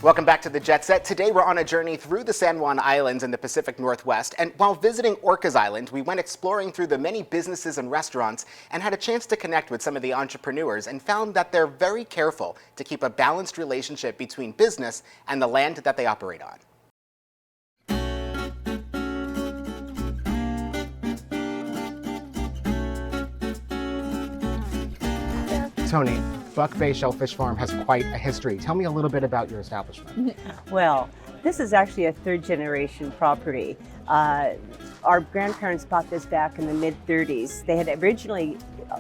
Welcome back to the Jet Set. Today we're on a journey through the San Juan Islands in the Pacific Northwest, and while visiting Orcas Island, we went exploring through the many businesses and restaurants and had a chance to connect with some of the entrepreneurs and found that they're very careful to keep a balanced relationship between business and the land that they operate on. Tony, Buck Bay Shellfish Farm has quite a history. Tell me a little bit about your establishment. Well, this is actually a third-generation property. Our grandparents bought this back in the mid-30s. They had originally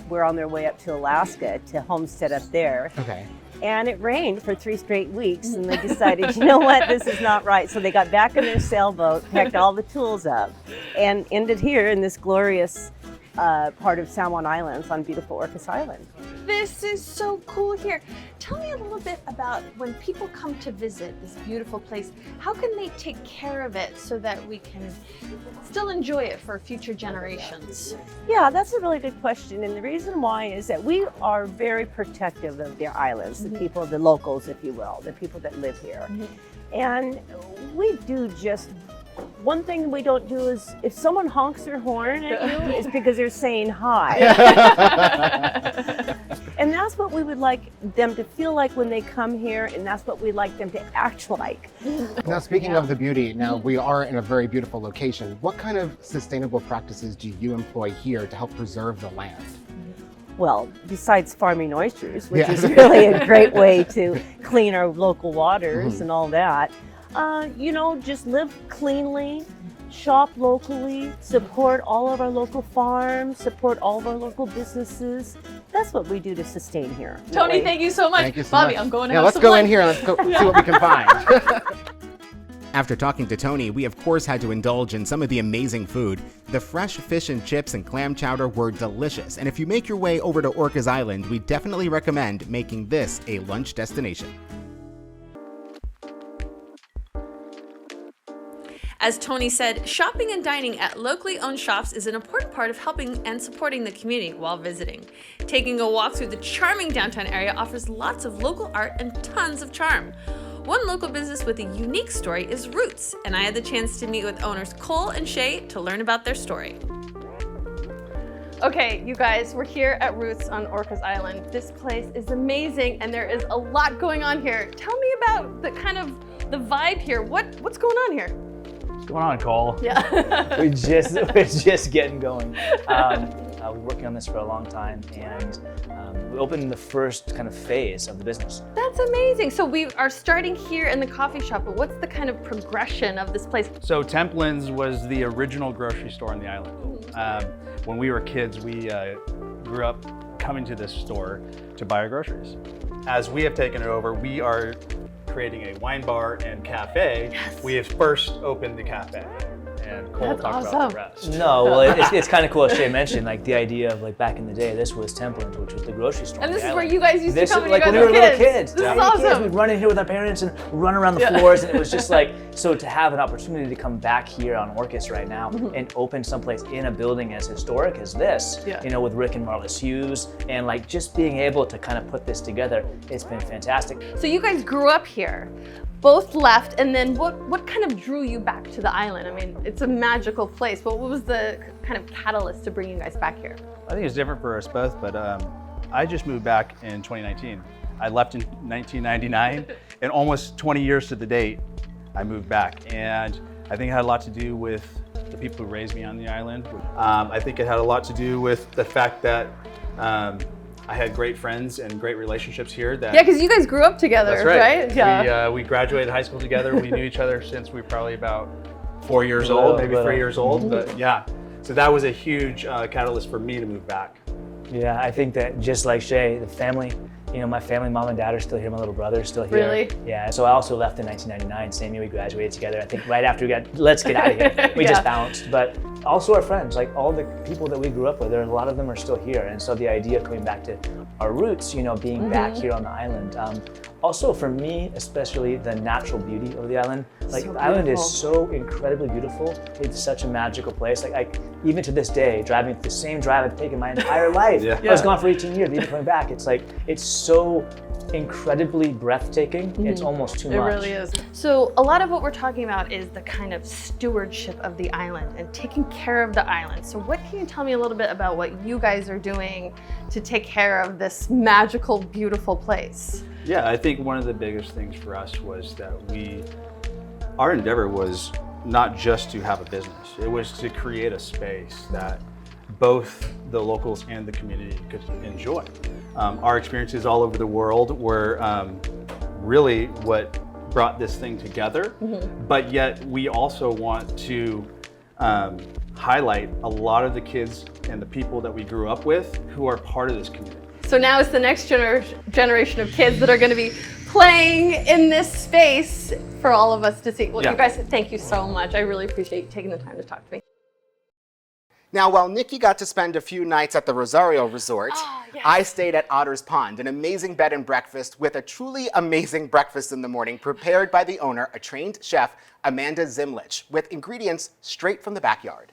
were on their way up to Alaska to homestead up there. Okay. And it rained for 3 straight weeks, and they decided, you know what, this is not right. So they got back in their sailboat, packed all the tools up, and ended here in this glorious part of San Juan Islands on beautiful Orcas Island. This is so cool here. Tell me a little bit about when people come to visit this beautiful place, how can they take care of it so that we can still enjoy it for future generations? Yeah, that's a really good question. And the reason why is that we are very protective of their islands, the people, the locals, if you will, the people that live here. And we do just one thing we don't do is if someone honks their horn at you, it's because they're saying hi. And that's what we would like them to feel like when they come here, and that's what we'd like them to act like. Now, speaking of the beauty, now we are in a very beautiful location. What kind of sustainable practices do you employ here to help preserve the land? Well, besides farming oysters, which is really a great way to clean our local waters and all that, you know, just live cleanly, shop locally, support all of our local farms, support all of our local businesses. That's what we do to sustain here. Tony, thank you so much. Thank you so Bobby, much. I'm going to Yeah, have let's some go lunch. in here and let's go see what we can find. After talking to Tony, we of course had to indulge in some of the amazing food. The fresh fish and chips and clam chowder were delicious, and if you make your way over to Orcas Island, we definitely recommend making this a lunch destination. As Tony said, shopping and dining at locally owned shops is an important part of helping and supporting the community while visiting. Taking a walk through the charming downtown area offers lots of local art and tons of charm. One local business with a unique story is Roots, and I had the chance to meet with owners Cole and Shay to learn about their story. Okay, you guys, we're here at Roots on Orcas Island. This place is amazing, and there is a lot going on here. Tell me about the kind of the vibe here. What's going on here? What's going on, Cole? Yeah. we're just getting going. We're working on this for a long time, and we opened the first kind of phase of the business. That's amazing. So we are starting here in the coffee shop, but what's the kind of progression of this place? So Templin's was the original grocery store on the island. When we were kids, we grew up coming to this store to buy our groceries. As we have taken it over, we are creating a wine bar and cafe. Yes. We have first opened the cafe, and Cole That's talked awesome. about the rest. No, well, it's kind of cool as Shay mentioned, like the idea of like back in the day, this was Templin's, which was the grocery store. And on this the is where island. you guys used to come when like you guys when we were were little kids. This is When we were kids, awesome. we'd run in here with our parents and run around the floors, and it was just like, so to have an opportunity to come back here on Orcas right now and open someplace in a building as historic as this, you know, with Rick and Marlis Hughes, and like just being able to kind of put this together, it's been fantastic. So you guys grew up here, both left, and then what kind of drew you back to the island? I mean, it's a magical place, but what was the kind of catalyst to bring you guys back here? I think it's different for us both, but I just moved back in 2019. I left in 1999, and almost 20 years to the date, I moved back. And I think it had a lot to do with the people who raised me on the island. I think it had a lot to do with the fact that I had great friends and great relationships here. Yeah, because you guys grew up together, That's right. Yeah. We graduated high school together. We knew each other since we were probably about 4 years old, maybe 3 years old. But yeah, so that was a huge catalyst for me to move back. Yeah, I think that just like Shay, the family, you know, my family, mom and dad are still here, my little brother is still here. Really? Yeah, so I also left in 1999, same year we graduated together. I think right after we got, let's get out of here. We just bounced, but also our friends, like all the people that we grew up with, a lot of them are still here. And so the idea of coming back to our roots, you know, being back here on the island, Also for me, especially the natural beauty of the island. Like So the island is beautiful. so incredibly beautiful. It's such a magical place. Like even to this day, driving the same drive I've taken my entire life. Yeah. I was gone for 18 years, even coming back. It's like, it's so incredibly breathtaking. It's almost too much. It really is. So a lot of what we're talking about is the kind of stewardship of the island and taking care of the island. So what can you tell me a little bit about what you guys are doing to take care of this magical, beautiful place? Yeah, I think one of the biggest things for us was that our endeavor was not just to have a business. It was to create a space that both the locals and the community could enjoy. Our experiences all over the world were really what brought this thing together, but yet we also want to highlight a lot of the kids and the people that we grew up with who are part of this community. So now it's the next generation of kids that are going to be playing in this space for all of us to see. Well, Yeah. you guys, thank you so much. I really appreciate you taking the time to talk to me. Now, while Nikki got to spend a few nights at the Rosario Resort, yes. I stayed at Otters Pond, an amazing bed and breakfast with a truly amazing breakfast in the morning prepared by the owner, a trained chef, Amanda Zimlich, with ingredients straight from the backyard.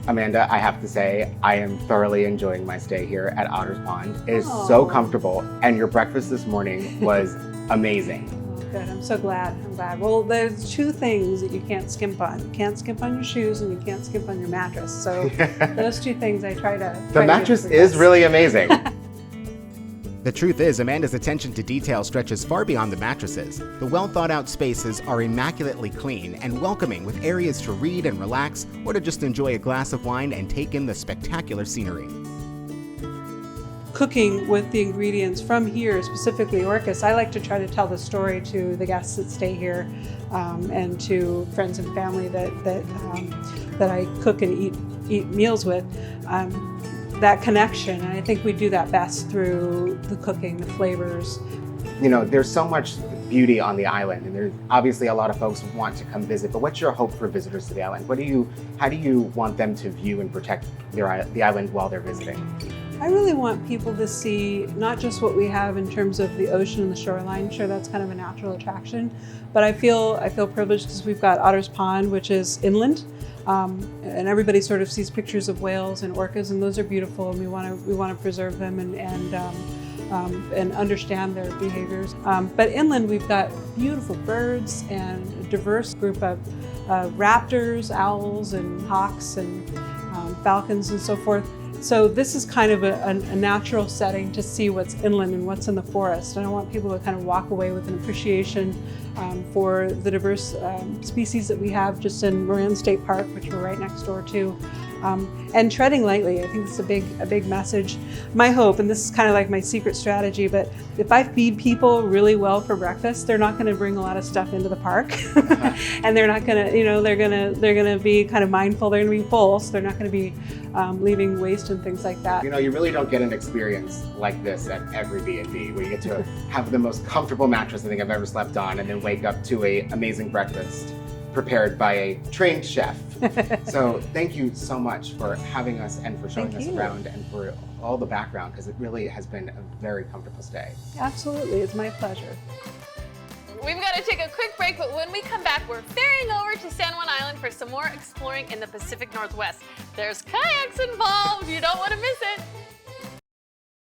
Amanda, I have to say, I am thoroughly enjoying my stay here at Otters Pond. It is so comfortable, and your breakfast this morning was amazing. Oh, good. I'm so glad. I'm glad. Well, there's two things that you can't skimp on. You can't skimp on your shoes, and you can't skimp on your mattress. So those two things I try to. The mattress is really amazing. The truth is, Amanda's attention to detail stretches far beyond the mattresses. The well-thought-out spaces are immaculately clean and welcoming, with areas to read and relax, or to just enjoy a glass of wine and take in the spectacular scenery. Cooking with the ingredients from here, specifically Orcas, I like to try to tell the story to the guests that stay here, and to friends and family that I cook and eat meals with. That connection, and I think we do that best through the cooking, the flavors. You know, there's so much beauty on the island, and there's obviously a lot of folks who want to come visit, but what's your hope for visitors to the island? How do you want them to view and protect the island while they're visiting? I really want people to see not just what we have in terms of the ocean and the shoreline. Sure, that's kind of a natural attraction, but I feel privileged because we've got Otters Pond, which is inland. And everybody sort of sees pictures of whales and orcas, and those are beautiful, and we want to preserve them and understand their behaviors. But inland, we've got beautiful birds and a diverse group of raptors, owls, and hawks, and falcons, and so forth. So this is kind of a natural setting to see what's inland and what's in the forest. And I want people to kind of walk away with an appreciation for the diverse species that we have just in Moran State Park, which we're right next door to. And treading lightly, I think it's a big message. My hope, and this is kind of like my secret strategy, but if I feed people really well for breakfast, they're not going to bring a lot of stuff into the park, and they're not going to, they're going to be kind of mindful. They're going to be full, so they're not going to be leaving waste and things like that. You know, you really don't get an experience like this at every B&B, where you get to have the most comfortable mattress I think I've ever slept on, and then wake up to an amazing breakfast prepared by a trained chef. So thank you so much for having us and for showing us around and for all the background, because it really has been a very comfortable stay. Absolutely, it's my pleasure. We've got to take a quick break, but when we come back, we're ferrying over to San Juan Island for some more exploring in the Pacific Northwest. There's kayaks involved.